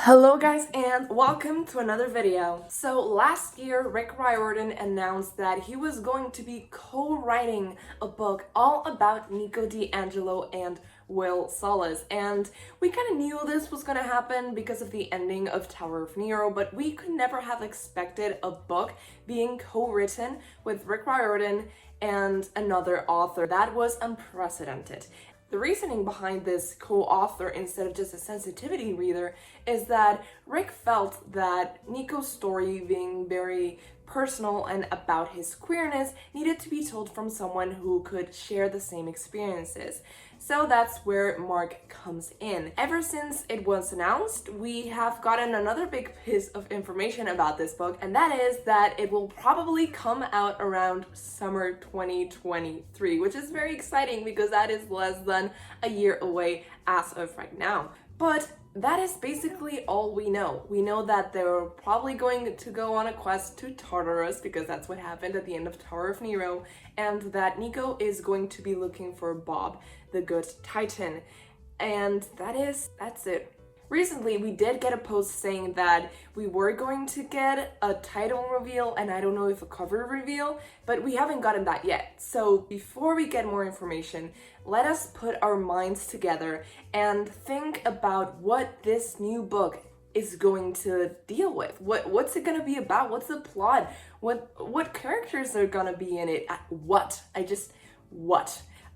Hello guys and welcome to another video. So last year Rick Riordan announced that he was going to be co-writing a book all about Nico Angelo and Will Solace, and we kind of knew this was going to happen because of the ending of Tower of Nero, but we could never have expected a book being co-written with Rick Riordan and another author. That was unprecedented. The reasoning behind this co-author instead of just a sensitivity reader is that Rick felt that Nico's story, being very personal and about his queerness, needed to be told from someone who could share the same experiences. So that's where Mark comes in. Ever since it was announced, we have gotten another big piece of information about this book, and that is that it will probably come out around summer 2023, which is very exciting because that is less than a year away as of right now. But that is basically all we know. We know that they're probably going to go on a quest to Tartarus because that's what happened at the end of Tower of Nero, and that Nico is going to be looking for Bob, the good Titan. And that's it. Recently, we did get a post saying that we were going to get a title reveal, and I don't know if a cover reveal, but we haven't gotten that yet. So before we get more information, let us put our minds together and think about what this new book is going to deal with. What's it going to be about? What's the plot? What characters are going to be in it? What?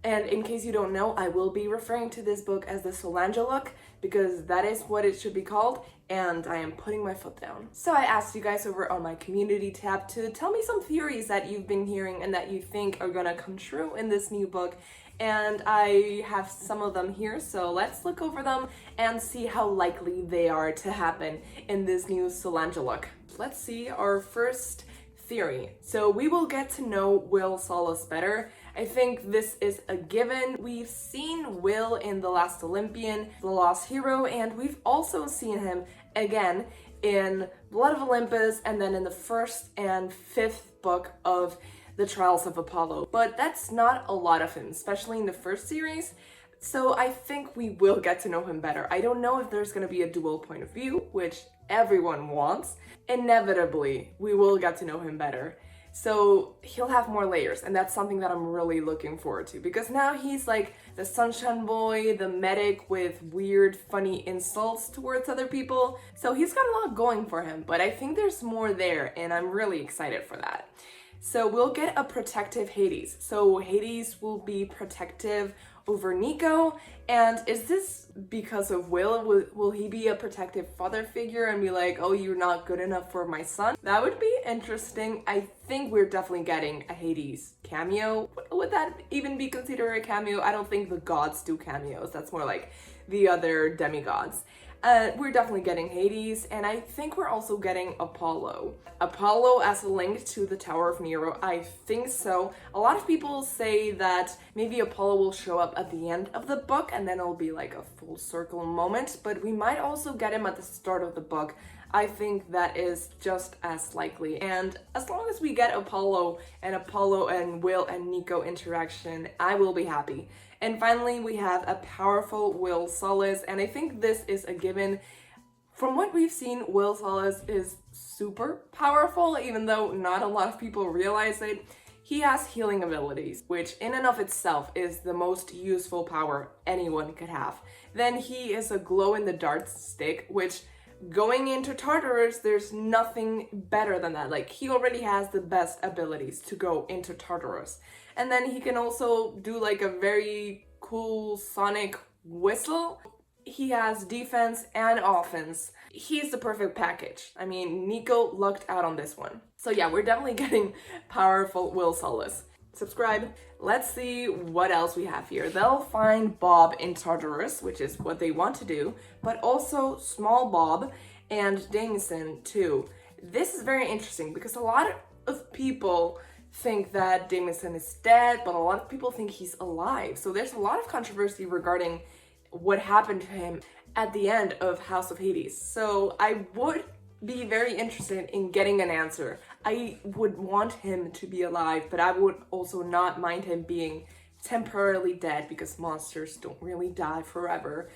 And in case you don't know, I will be referring to this book as the Solangelo because that is what it should be called, and I am putting my foot down. So I asked you guys over on my community tab to tell me some theories that you've been hearing and that you think are gonna come true in this new book, and I have some of them here, so let's look over them and see how likely they are to happen in this new Solangelo. Let's see our first theory. So we will get to know Will Solace better. I think this is a given. We've seen Will in The Last Olympian, The Lost Hero, and we've also seen him again in Blood of Olympus and then in the first and fifth book of The Trials of Apollo. But that's not a lot of him, especially in the first series. So I think we will get to know him better. I don't know if there's going to be a dual point of view, which everyone wants. Inevitably, we will get to know him better. So he'll have more layers, and that's something that I'm really looking forward to, because now he's like the sunshine boy, the medic with weird, funny insults towards other people. So he's got a lot going for him, but I think there's more there, and I'm really excited for that. So we'll get a protective Hades. So Hades will be protective over Nico, and is this because of Will? Will he be a protective father figure and be like, oh, you're not good enough for my son? That would be interesting. I think we're definitely getting a Hades cameo. Would that even be considered a cameo? I don't think the gods do cameos. That's more like the other demigods. We're definitely getting Hades, and I think we're also getting Apollo. Apollo as a link to the Tower of Nero, I think so. A lot of people say that maybe Apollo will show up at the end of the book and then it'll be like a full circle moment, but we might also get him at the start of the book. I think that is just as likely. And as long as we get Apollo and Will and Nico interaction, I will be happy. And finally, we have a powerful Will Solace, and I think this is a given. From what we've seen, Will Solace is super powerful, even though not a lot of people realize it. He has healing abilities, which in and of itself is the most useful power anyone could have. Then he is a glow-in-the-dark stick, which going into Tartarus, there's nothing better than that. Like, he already has the best abilities to go into Tartarus. And then he can also do like a very cool sonic whistle. He has defense and offense. He's the perfect package. I mean, Nico lucked out on this one. So yeah, we're definitely getting powerful Will Solace. Subscribe. Let's see what else we have here. They'll find Bob in Tartarus, which is what they want to do, but also small Bob and Jameson too. This is very interesting because a lot of people think that Jameson is dead, but a lot of people think he's alive. So there's a lot of controversy regarding what happened to him at the end of House of Hades. So I would be very interested in getting an answer. I would want him to be alive, but I would also not mind him being temporarily dead because monsters don't really die forever.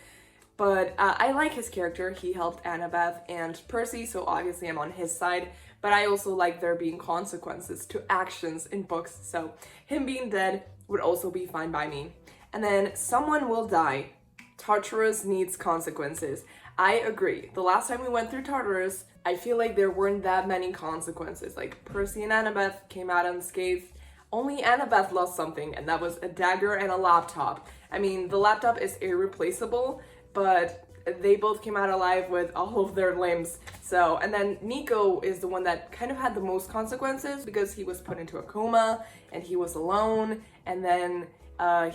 But I like his character. He helped Annabeth and Percy, so obviously I'm on his side. But I also like there being consequences to actions in books, so him being dead would also be fine by me. And then someone will die. Tartarus needs consequences. I agree. The last time we went through Tartarus, I feel like there weren't that many consequences. Like Percy and Annabeth came out unscathed. Only Annabeth lost something, and that was a dagger and a laptop. I mean, the laptop is irreplaceable, but they both came out alive with all of their limbs. So, and then Nico is the one that kind of had the most consequences because he was put into a coma and he was alone, and then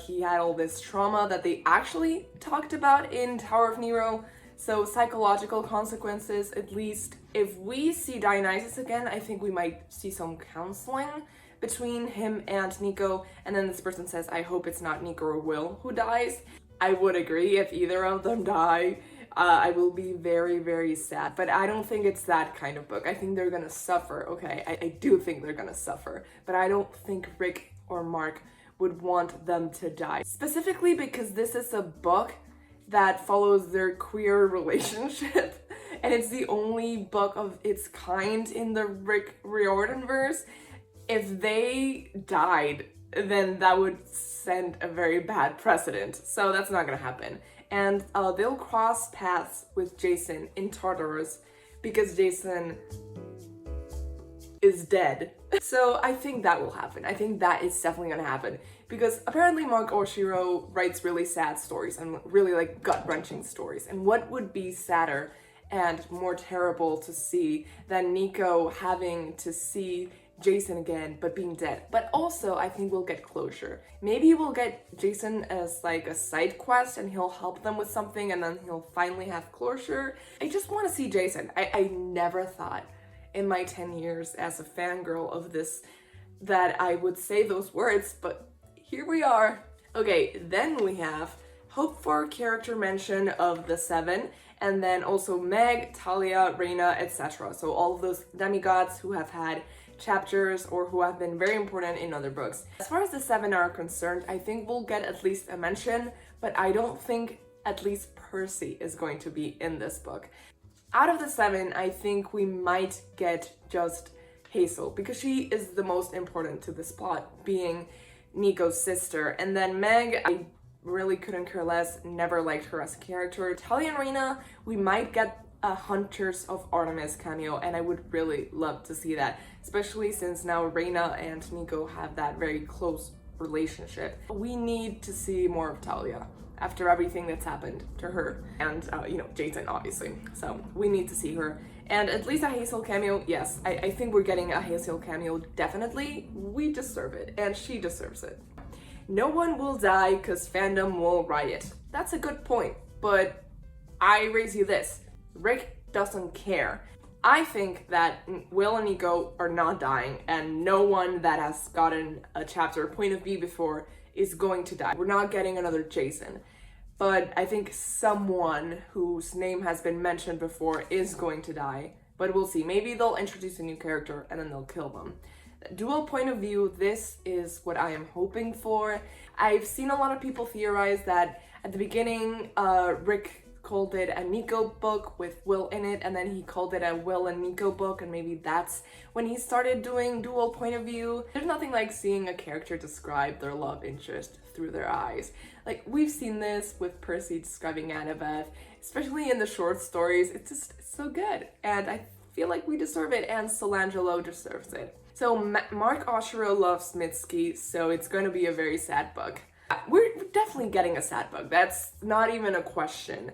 he had all this trauma that they actually talked about in Tower of Nero. So psychological consequences, at least. If we see Dionysus again, I think we might see some counseling between him and Nico. And then this person says, I hope it's not Nico or Will who dies. I would agree. If either of them die, I will be very, very sad. But I don't think it's that kind of book. I think they're gonna suffer, okay? I do think they're gonna suffer. But I don't think Rick or Mark would want them to die. Specifically because this is a book that follows their queer relationship. And it's the only book of its kind in the Rick Riordan verse. If they died, then that would send a very bad precedent. So that's not gonna happen. And they'll cross paths with Jason in Tartarus because Jason is dead. So I think that will happen. I think that is definitely gonna happen because apparently Mark Oshiro writes really sad stories and really like gut-wrenching stories. And what would be sadder and more terrible to see than Nico having to see Jason again, but being dead. But also, I think we'll get closure. Maybe we'll get Jason as like a side quest and he'll help them with something and then he'll finally have closure. I just want to see Jason. I never thought in my 10 years as a fangirl of this that I would say those words, but here we are. Okay, then we have hope for character mention of the 7, and then also Meg, Talia, Reyna, etc. So all of those demigods who have had chapters or who have been very important in other books. As far as the 7 are concerned, I think we'll get at least a mention, but I don't think at least Percy is going to be in this book. Out of the 7, I think we might get just Hazel because she is the most important to this plot, being Nico's sister. And then Meg, I really couldn't care less, never liked her as a character. Talia and Reyna, we might get a Hunters of Artemis cameo, and I would really love to see that, especially since now Reyna and Nico have that very close relationship. We need to see more of Talia after everything that's happened to her and, you know, Jason, obviously. So we need to see her. And at least a Hazel cameo, yes, I think we're getting a Hazel cameo, definitely. We deserve it, and she deserves it. No one will die because fandom will riot. That's a good point, but I raise you this. Rick doesn't care. I think that Will and Nico are not dying, and no one that has gotten a chapter point of view before is going to die. We're not getting another Jason, but I think someone whose name has been mentioned before is going to die, but we'll see. Maybe they'll introduce a new character and then they'll kill them. Dual point of view, this is what I am hoping for. I've seen a lot of people theorize that at the beginning, Rick called it a Nico book with Will in it, and then he called it a Will and Nico book, and maybe that's when he started doing dual point of view. There's nothing like seeing a character describe their love interest through their eyes. Like, we've seen this with Percy describing Annabeth, especially in the short stories. It's so good, and I feel like we deserve it, and Solangelo deserves it. So Mark Oshiro loves Mitski, so it's going to be a very sad book. We're definitely getting a sad book. That's not even a question.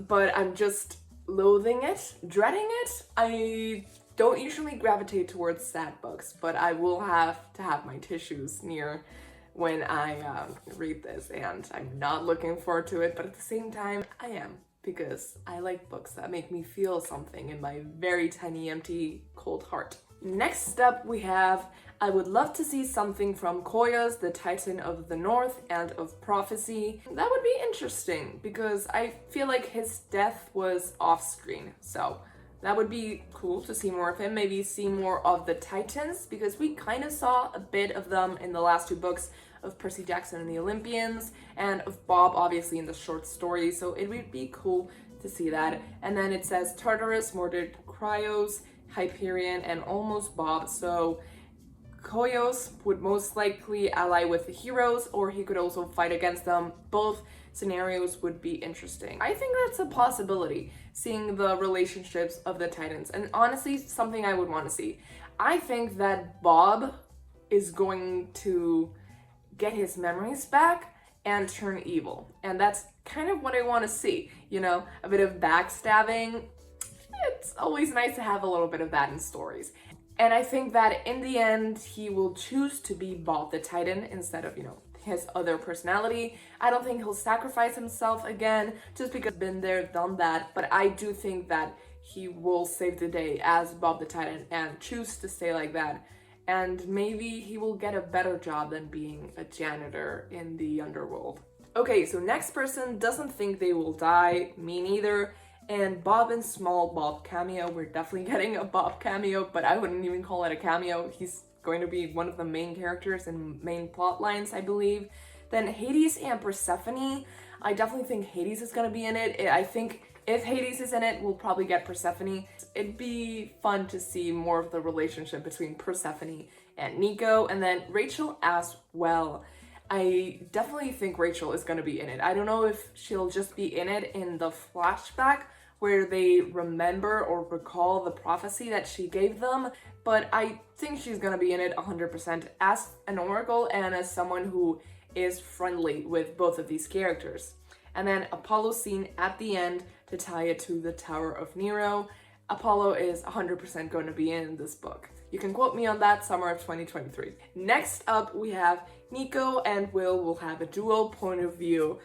But I'm just loathing it, dreading it. I don't usually gravitate towards sad books, but I will have to have my tissues near when I read this, and I'm not looking forward to it, but at the same time, I am, because I like books that make me feel something in my very tiny, empty, cold heart. Next up we have, I would love to see something from Koyas, the Titan of the North and of Prophecy. That would be interesting because I feel like his death was off screen. So that would be cool to see more of him, maybe see more of the Titans, because we kind of saw a bit of them in the last 2 books, of Percy Jackson and the Olympians, and of Bob obviously in the short story, so it would be cool to see that. And then it says Tartarus murdered Cryos, Hyperion, and almost Bob, so Koyos would most likely ally with the heroes, or he could also fight against them. Both scenarios would be interesting. I think that's a possibility, seeing the relationships of the Titans, and honestly, something I would want to see. I think that Bob is going to get his memories back and turn evil, and that's kind of what I want to see, you know, a bit of backstabbing. It's always nice to have a little bit of that in stories. And I think that in the end, he will choose to be Bob the Titan instead of, you know, his other personality. I don't think he'll sacrifice himself again just because been there, done that. But I do think that he will save the day as Bob the Titan and choose to stay like that. And maybe he will get a better job than being a janitor in the underworld. Okay, so next person doesn't think they will die. Me neither. And Bob and Small Bob cameo. We're definitely getting a Bob cameo, but I wouldn't even call it a cameo. He's going to be one of the main characters and main plot lines, I believe. Then Hades and Persephone. I definitely think Hades is going to be in it. I think if Hades is in it, we'll probably get Persephone. It'd be fun to see more of the relationship between Persephone and Nico. And then Rachel as well. I definitely think Rachel is going to be in it. I don't know if she'll just be in it in the flashback where they remember or recall the prophecy that she gave them, but I think she's going to be in it 100% as an oracle and as someone who is friendly with both of these characters. And then Apollo scene at the end to tie it to the Tower of Nero. Apollo is 100% going to be in this book. You can quote me on that, summer of 2023. Next up, we have Nico and Will have a dual point of view.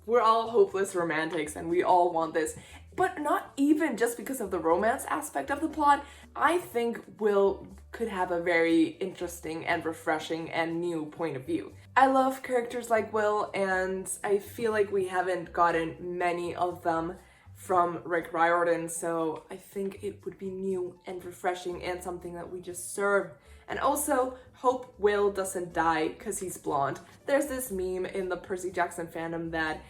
We're all hopeless romantics and we all want this, but not even just because of the romance aspect of the plot. I think Will could have a very interesting and refreshing and new point of view. I love characters like Will, and I feel like we haven't gotten many of them from Rick Riordan, so I think it would be new and refreshing and something that we just serve. And also, hope Will doesn't die because he's blonde. There's this meme in the Percy Jackson fandom that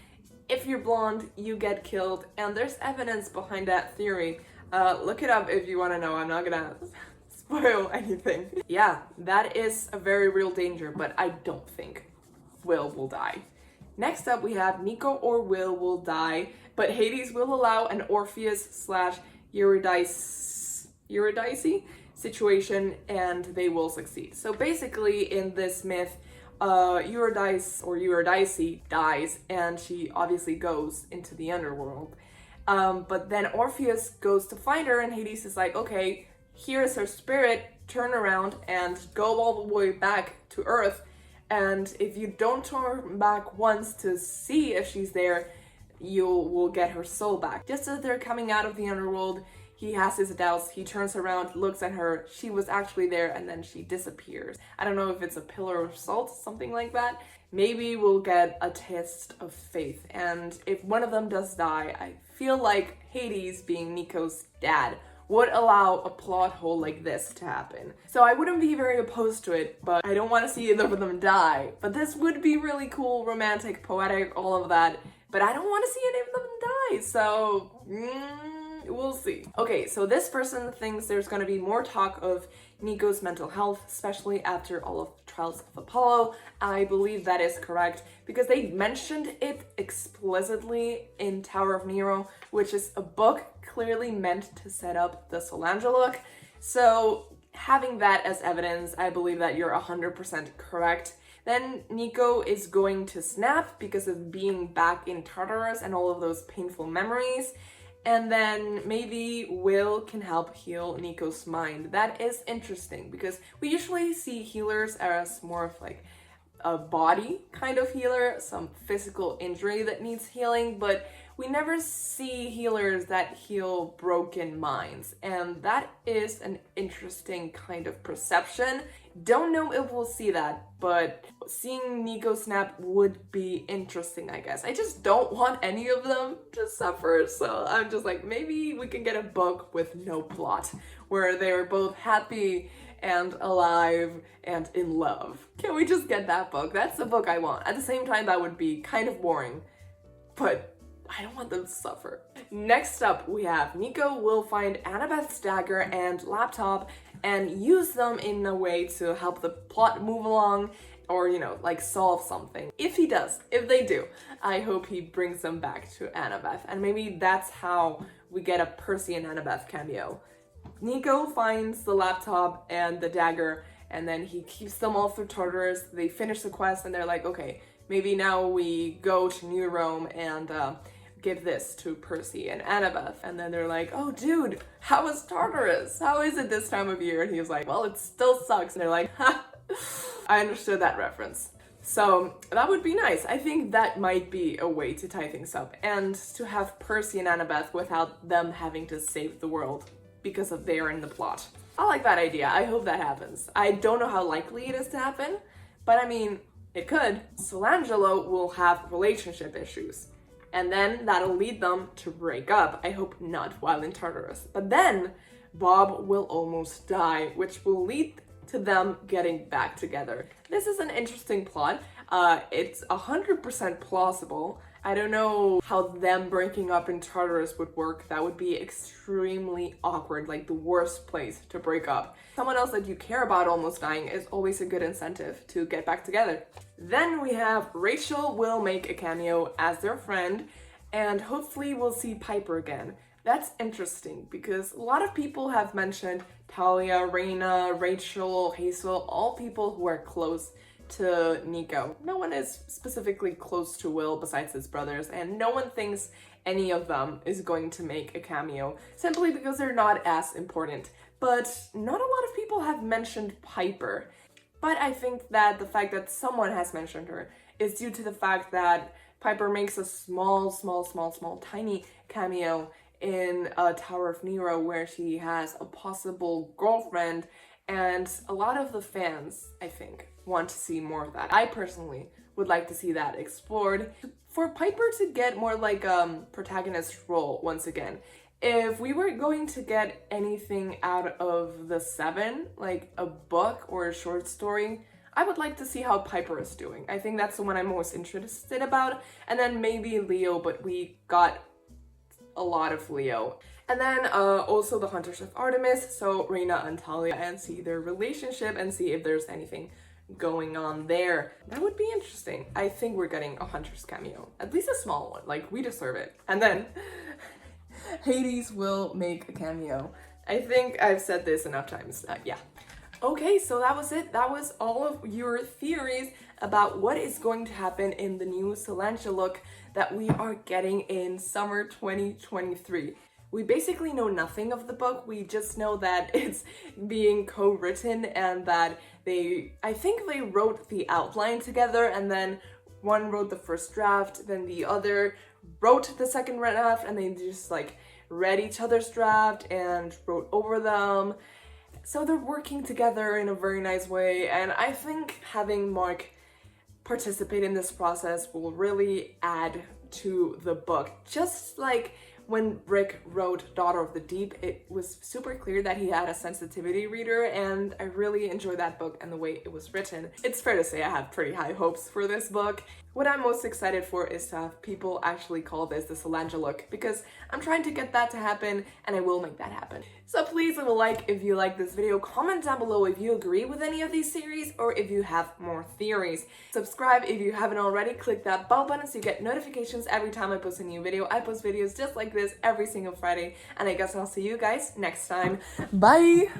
if you're blonde, you get killed, and there's evidence behind that theory. Look it up if you want to know. I'm not gonna spoil anything. Yeah, that is a very real danger, but I don't think Will will die. Next up, we have Nico or Will die, but Hades will allow an Orpheus / Eurydice situation, and they will succeed. So basically, in this myth, Eurydice dies, and she obviously goes into the underworld. But then Orpheus goes to find her, and Hades is like, okay, here's her spirit, turn around and go all the way back to Earth. And if you don't turn back once to see if she's there, you will get her soul back. Just as they're coming out of the underworld, he has his doubts, he turns around, looks at her, she was actually there, and then she disappears. I don't know if it's a pillar of salt, something like that. Maybe we'll get a test of faith, and if one of them does die, I feel like Hades, being Nico's dad, would allow a plot hole like this to happen. So I wouldn't be very opposed to it, but I don't want to see either of them die. But this would be really cool, romantic, poetic, all of that. But I don't want to see any of them die, so we'll see. Okay, so this person thinks there's going to be more talk of Nico's mental health, especially after all of the trials of Apollo. I believe that is correct because they mentioned it explicitly in Tower of Nero, which is a book clearly meant to set up the Solangelo. So having that as evidence, I believe that you're 100% correct. Then Nico is going to snap because of being back in Tartarus and all of those painful memories. And then maybe Will can help heal Nico's mind. That is interesting because we usually see healers as more of like a body kind of healer, some physical injury that needs healing, but we never see healers that heal broken minds. And that is an interesting kind of perception. Don't know if we'll see that, but seeing Nico snap would be interesting, I guess. I just don't want any of them to suffer, so I'm just like, maybe we can get a book with no plot, where they're both happy and alive and in love. Can we just get that book? That's the book I want. At the same time, that would be kind of boring, but I don't want them to suffer. Next up, we have Nico will find Annabeth's dagger and laptop and use them in a way to help the plot move along, or, you know, like solve something. If he does, if they do, I hope he brings them back to Annabeth. And maybe that's how we get a Percy and Annabeth cameo. Nico finds the laptop and the dagger, and then he keeps them all through Tartarus. They finish the quest, and they're like, okay, maybe now we go to New Rome and give this to Percy and Annabeth. And then they're like, oh dude, how is Tartarus? How is it this time of year? And he was like, well, it still sucks. And they're like, ha, I understood that reference. So that would be nice. I think that might be a way to tie things up, and to have Percy and Annabeth without them having to save the world because of they're in the plot. I like that idea. I hope that happens. I don't know how likely it is to happen, but I mean, it could. Solangelo will have relationship issues, and then that'll lead them to break up. I hope not while in Tartarus. But then Bob will almost die, which will lead to them getting back together. This is an interesting plot. It's 100% plausible. I don't know how them breaking up in Tartarus would work. That would be extremely awkward, like the worst place to break up. Someone else that you care about almost dying is always a good incentive to get back together. Then we have Rachel will make a cameo as their friend, and hopefully we'll see Piper again. That's interesting because a lot of people have mentioned Talia, Raina, Rachel, Hazel, all people who are close to Nico. No one is specifically close to Will besides his brothers, and no one thinks any of them is going to make a cameo simply because they're not as important. But not a lot of people have mentioned Piper. But I think that the fact that someone has mentioned her is due to the fact that Piper makes a small, tiny cameo in Tower of Nero where she has a possible girlfriend, and a lot of the fans, I think, want to see more of that. I personally would like to see that explored. For Piper to get more like a protagonist role once again, if we were going to get anything out of the 7, like a book or a short story, I would like to see how Piper is doing. I think that's the one I'm most interested about. And then maybe Leo, but we got a lot of Leo. And then also the Hunters of Artemis, so Raina and Talia, and see their relationship and see if there's anything going on there. That would be interesting. I think we're getting a Hunter's cameo, at least a small one, like we deserve it. And then Hades will make a cameo. I think I've said this enough times. Yeah. Okay, so that was it. That was all of your theories about what is going to happen in the new Solangelo look that we are getting in summer 2023. We basically know nothing of the book. We just know that it's being co-written and that I think they wrote the outline together, and then one wrote the first draft, then the other wrote the second draft, and they just like read each other's draft and wrote over them. So they're working together in a very nice way, and I think having Mark participate in this process will really add to the book. Just like when Rick wrote Daughter of the Deep, it was super clear that he had a sensitivity reader, and I really enjoyed that book and the way it was written. It's fair to say I have pretty high hopes for this book. What I'm most excited for is to have people actually call this the Solangelo look, because I'm trying to get that to happen, and I will make that happen. So please leave a like if you like this video, comment down below if you agree with any of these series or if you have more theories. Subscribe if you haven't already, click that bell button so you get notifications every time I post a new video. I post videos just like this every single Friday, and I guess I'll see you guys next time. Bye!